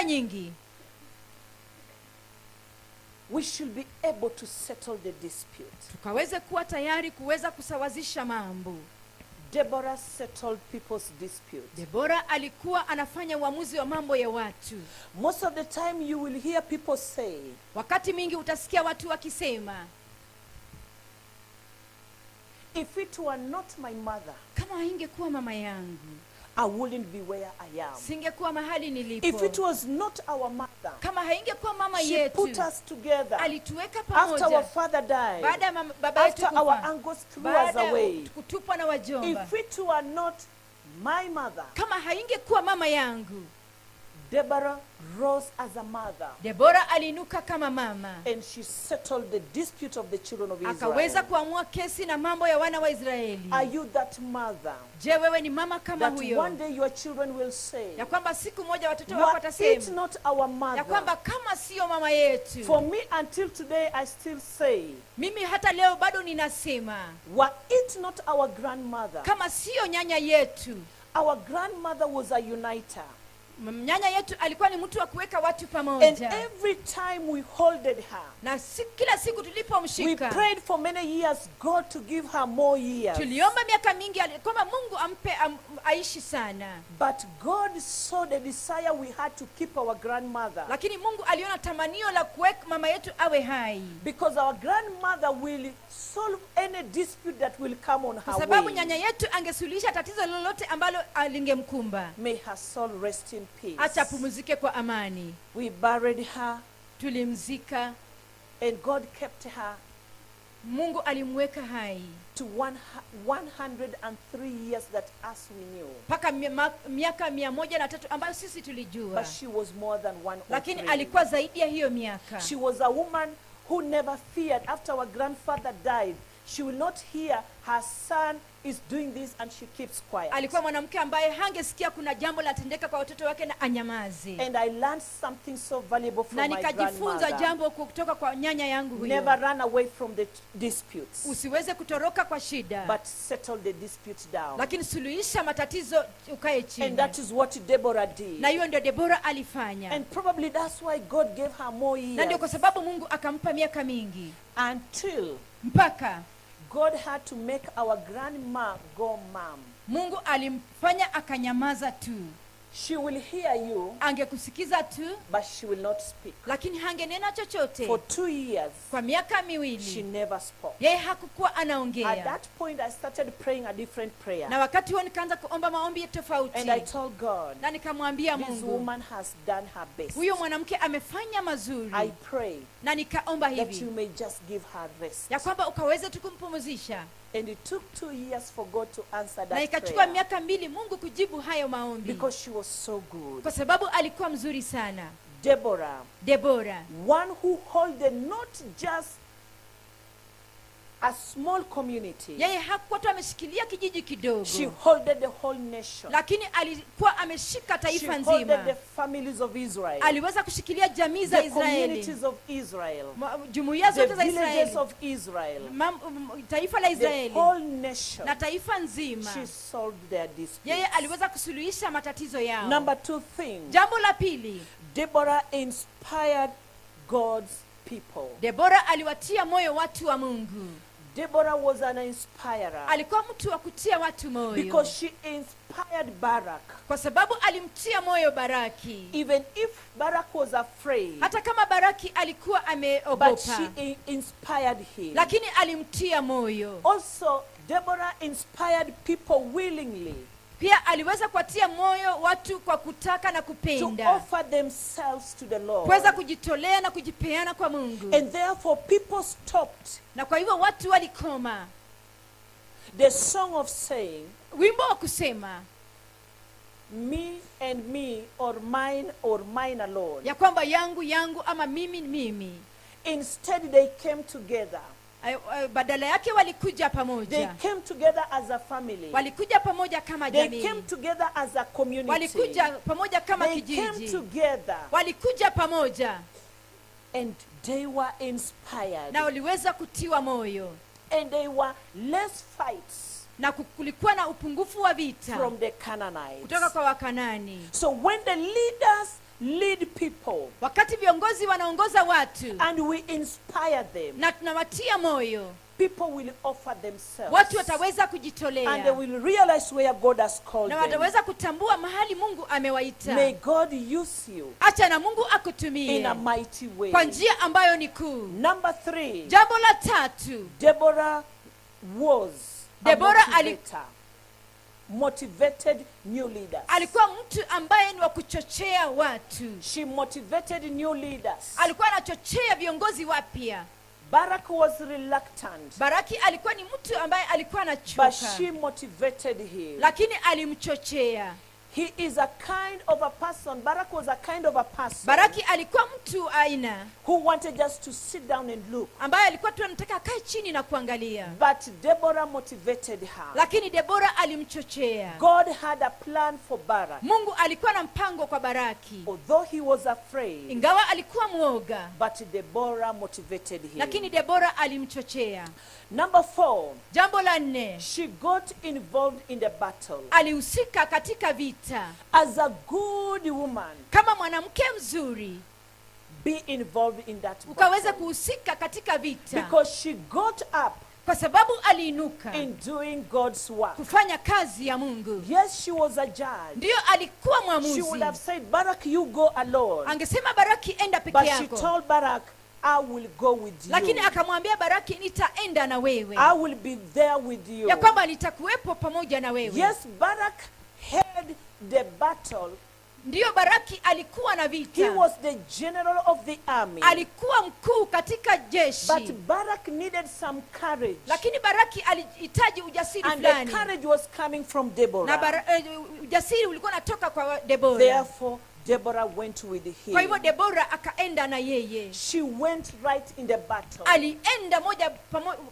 mara nyingi we should be able to settle the dispute. tukaweze kuwa tayari kuweza kusawazisha mambo. Deborah settled people's dispute. Deborah alikuwa anafanya uamuzi wa mambo ya watu. Most of the time you will hear people say, Wakati mingi utasikia watu wakisema, if it were not my mother, kama haingekuwa mama yangu, I wouldn't be where I am. singekuwa mahali nilipo. If it was not our mother, Kama haingekuwa mama she yetu, put us together. alituweka After our pamoja. father died, Baada ya baba yetu after our kufa, uncles threw us baada away, ya kutupwa na wajomba, if it were not my mother, kama haingekuwa mama yangu, Deborah rose as a mother Deborah aliinuka kama mama, and she settled the dispute of the children of akaweza Israel. kuamua kesi na mambo ya wana wa Israeli. Are you that mother Je, wewe ni mama kama that huyo? one day your children will say, Ya kwamba siku moja watoto wako were it watasema not our ya mother? kwamba kama sio mama yetu. For me, until today, I still say, Mimi hata leo bado ninasema, were it not our grandmother? kama sio nyanya yetu. Our grandmother was a uniter. Nyanya yetu alikuwa ni mtu wa kuweka watu And pamoja. every time we holded her, Na kila siku we tulipomshika, prayed for many years, God to give her more years. tuliomba miaka mingi kwamba Mungu ampe aishi sana. But God saw the desire we had to keep our grandmother. Lakini Mungu aliona tamanio la kuweka mama yetu awe hai. Because our grandmother will solve any dispute that will come on Kwa her sababu way. nyanya yetu angesuluhisha tatizo lolote ambalo lingemkumba. May her soul rest in peace. Acha pumzike kwa amani. We buried her Tulimzika, and God kept her Mungu alimweka hai to 103 years that us we knew. mpaka miaka 103 ambayo sisi tulijua. But she was more than 103. Lakini alikuwa zaidi ya hiyo miaka. She was a woman who never feared. After our grandfather died, she will not hear her son is doing this and she keeps quiet. Alikuwa mwanamke ambaye hangesikia kuna jambo latendeka kwa watoto wake na anyamaze. And I learned something so valuable from Na my nikajifunza grandmother. jambo kutoka kwa nyanya yangu huyo. Never run away from the disputes, Usiweze kutoroka kwa shida, but settle the dispute down. lakini suluhisha matatizo, ukae And chini. that is what Deborah did. Na hiyo ndio Deborah alifanya. And probably that's why God gave her more Na ndio kwa years. sababu Mungu akampa miaka mingi, Until mpaka God had to make our grandma go mum. Mungu alimfanya akanyamaza tu. She will hear you, Angekusikiza tu, but she will not speak. lakini hangenena chochote. For 2 years, Kwa miaka she miwili never spoke. yeye hakukuwa At anaongea. that point, I started praying a different prayer. Na wakati huo nikaanza kuomba maombi And tofauti. I told God, Na nikamwambia this Mungu, woman has done her best. huyo mwanamke amefanya mazuri. I pray Na nikaomba that you hivi may just give her rest. ya kwamba ukaweze tu kumpumzisha. And it took 2 years for God to answer Na that ikachukua prayer. miaka 2 Mungu kujibu hayo maombi. Because she was so good. Kwa sababu alikuwa mzuri sana. Deborah, Deborah, one who holded not just a small community, yeye hakuwa tu ameshikilia kijiji kidogo, she holded the whole nation. lakini alikuwa ameshika She taifa holded the nzima. families of Israel, Aliweza kushikilia jamii za the Israeli, communities of Israel, jumuiya the zote za villages Israeli, of Israel, taifa la the Israeli whole nation. na taifa nzima. She solved their disputes. Yeye aliweza kusuluhisha matatizo yao. Number 2 thing, Jambo la pili, Deborah inspired God's people. Deborah aliwatia moyo watu wa Mungu. Deborah was an inspirer Alikuwa mtu wa kutia watu moyo, because she inspired Barak. kwa sababu alimtia moyo Baraki. Even if Barak was afraid, Hata kama Baraki alikuwa but ameogopa, she inspired him. lakini alimtia moyo. Also, Deborah inspired people willingly Pia aliweza kuwatia moyo watu kwa kutaka na to kupenda, offer themselves to the Lord. kuweza kujitolea na kujipeana kwa Mungu. And therefore, people stopped Na kwa hivyo watu walikoma the song of saying, wimbo wa kusema me and me, or mine alone. ya kwamba yangu yangu ama mimi. Instead, they came together. Badala yake walikuja They pamoja. came together as a family. Walikuja pamoja kama They jamii. came together as a community. Walikuja pamoja kama They came kijiji. together Walikuja pamoja and they were inspired. na waliweza kutiwa moyo, And they were less fights na kulikuwa na upungufu wa vita from the Canaanites. kutoka kwa Wakanani. So when the leaders lead people wakati viongozi wanaongoza watu and we inspire them, na tunawatia moyo, people will offer themselves. watu wataweza And they kujitolea will realize where God has called na them. wataweza kutambua mahali Mungu amewaita. May God use you Acha na Mungu in akutumie a mighty way. kwa njia ambayo ni kuu. Number 3, Jambo la tatu, Deborah was a Deborah motivated new leaders. alikuwa mtu ambaye ni wa kuchochea watu. She motivated new leaders. Alikuwa anachochea viongozi wapya. Barak was reluctant, Baraki alikuwa ni mtu ambaye alikuwa but anachoka, she motivated him. lakini alimchochea. He is a kind of a person. Barak was a kind of a person Baraki alikuwa mtu aina who wanted just to sit down and look. ambaye alikuwa tu anataka akae chini na kuangalia, But Deborah motivated her. lakini Debora alimchochea. God had a plan for Barak. Mungu alikuwa na mpango kwa Baraki, Although he was afraid, ingawa alikuwa mwoga, but Deborah motivated him. lakini Debora alimchochea. Number 4, Jambo la 4, she got involved in the battle. alihusika katika vita. As a good woman, Kama mwanamke mzuri, be involved in that ukaweza battle. kuhusika katika vita, Because she got up kwa sababu aliinuka in doing God's work. kufanya kazi ya Mungu. Yes, she was a judge. Ndiyo, alikuwa She would mwamuzi. have said, Barak, you go alone. Angesema Baraki, enda peke But she yako, told Barak, I will go with lakini you. akamwambia Baraki, nitaenda na wewe, I will be there with you. ya kwamba nitakuwepo pamoja na wewe. Yes, Barak had the battle. Ndiyo, Baraki alikuwa na He vita, was the general of the army. alikuwa mkuu katika jeshi, But Barak needed some courage. lakini Baraki alihitaji ujasiri And the fulani, courage was coming from na Deborah. ujasiri ulikuwa unatoka kwa Debora. Therefore, Deborah went with Kwa hivyo him. Debora akaenda na yeye, She went right in the battle. alienda moja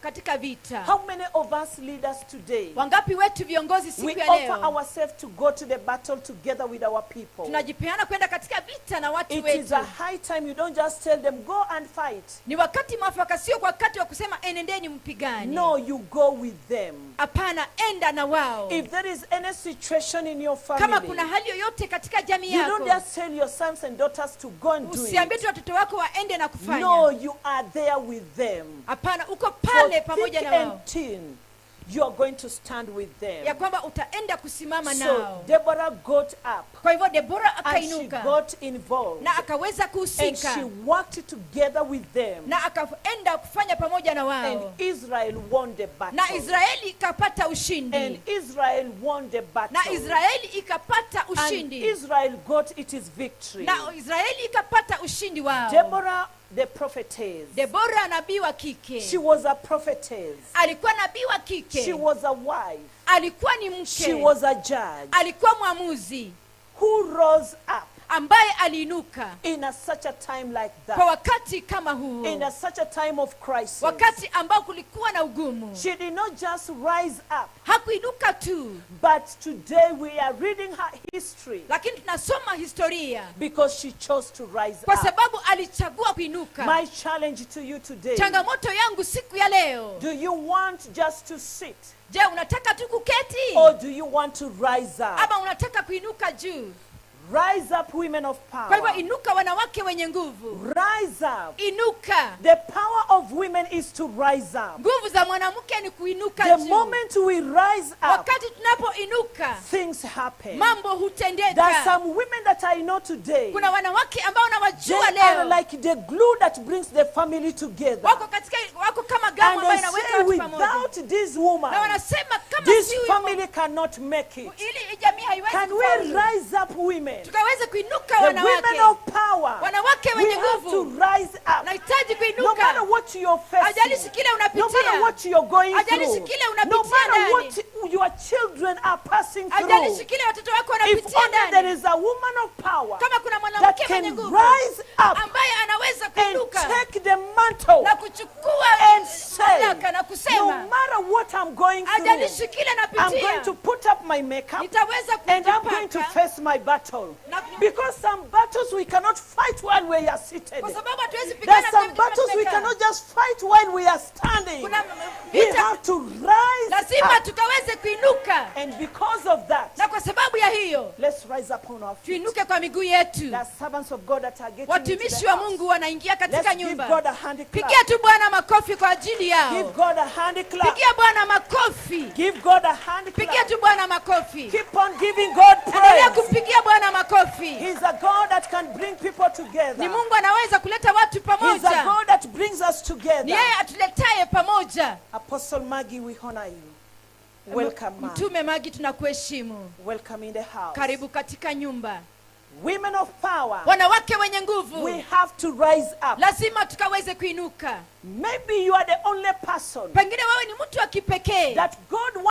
katika vita. How many of us leaders today, Wangapi wetu viongozi siku we ya offer leo ourselves to go to the battle together with our people? tunajipeana kwenda katika vita na watu It is wetu? a high time you don't just tell them, go and fight. Ni wakati mwafaka, sio kwa wakati wa kusema enendeni mpigane. No, you go with them. Hapana, enda na wao. If there is any situation in your Kama family, kuna hali yoyote katika jamii you don't yako, just tell your sons and daughters to go and do usiambie it. tu watoto wako waende na kufanya. No, you are there with them. Hapana, uko For pale pamoja thick na and wao, thin, you are going to stand with them. ya kwamba utaenda kusimama So nao. Deborah got up Kwa hivyo Debora and she akainuka got involved. na akaweza And kuhusika she worked together with them. na akaenda kufanya pamoja na And wao, Israel won the battle. na Israeli ikapata And ushindi, Israel won the battle. na Israeli ikapata And ushindi, Israel got its victory. na Israeli ikapata ushindi wao. Deborah, the prophetess. Debora nabii wa kike, She was a prophetess. alikuwa nabii wa She kike, was a wife. alikuwa ni She mke, was a judge alikuwa mwamuzi who rose up ambaye aliinuka in such a time like kwa that. wakati kama huu, In such a time of crisis. wakati ambao kulikuwa na ugumu. She did not just rise up, Hakuinuka tu, but today we are reading her history lakini tunasoma historia because she chose to rise kwa up. sababu alichagua kuinuka. My challenge to you today, Changamoto yangu siku ya leo, do you want just to sit je, unataka tu kuketi or do you want to rise up? ama unataka kuinuka juu? Rise up, women of Kwa hivyo power. inuka, wanawake wenye nguvu, Rise up. inuka. The power of women is to rise up. Nguvu za mwanamke ni kuinuka The juu. moment we rise up, Wakati tunapoinuka, things happen. mambo There are hutendeka. some women that I know today. Kuna wanawake ambao They nawajua are leo, like the glue that brings the family together. wako kama gamu And ambayo they inaweka say, watu pamoja, without this woman, na wanasema kama this si huyu family cannot make it. ili jamii haiwezi Can we kufaulu. rise up, women? Tukaweze kuinuka The women wanawake, of power. wanawake We wenye have to nguvu, rise up. nahitaji No matter kuinuka. what you're facing, Hajalishi kile no matter unapitia, what you're going hajalishi through, kile no unapitia matter ndani, what your children are passing through, hajalishi kile watoto wako if wanapitia only there ndani, is a woman of power kama kuna that mwanamke mwenye can nguvu rise up ambaye anaweza and kuinuka take the mantle na kuchukua and say, mamlaka na no kusema, matter what I'm going through, hajalishi kile I'm going to napitia, put put up my makeup nitaweza and I'm going to kujipaka face my battle. na Because some battles we cannot fight while we are seated. kwa sababu hatuwezi There are pigana some kama battles we tumekaa. cannot just fight while we are standing. Kuna We vita have to rise lazima up. tukaweze kuinuka, And because of that, na kwa sababu ya hiyo let's rise up on our feet. tuinuke kwa miguu yetu. There are servants of God that are getting into Watumishi the wa house. Mungu wanaingia katika Let's give nyumba. God a hand clap. Pigia tu Bwana makofi kwa ajili Give yao. God a hand clap. Pigia Bwana makofi. Give God a hand Pigia clap. tu Bwana makofi. Keep on giving God Endelea praise. kumpigia Bwana makofi. He's a God that can bring people together. Ni Mungu anaweza kuleta watu He's a pamoja. God that brings us Ni together. yeye atuletaye pamoja. Apostle Maggie, we honor you. Welcome, ma'am. Mtume Magi, tunakuheshimu. Welcome in the house. Karibu katika nyumba. Women of power, Wanawake wenye nguvu, we have to rise up. lazima tukaweze kuinuka. Maybe you are the only person Pengine wewe ni mtu wa kipekee that God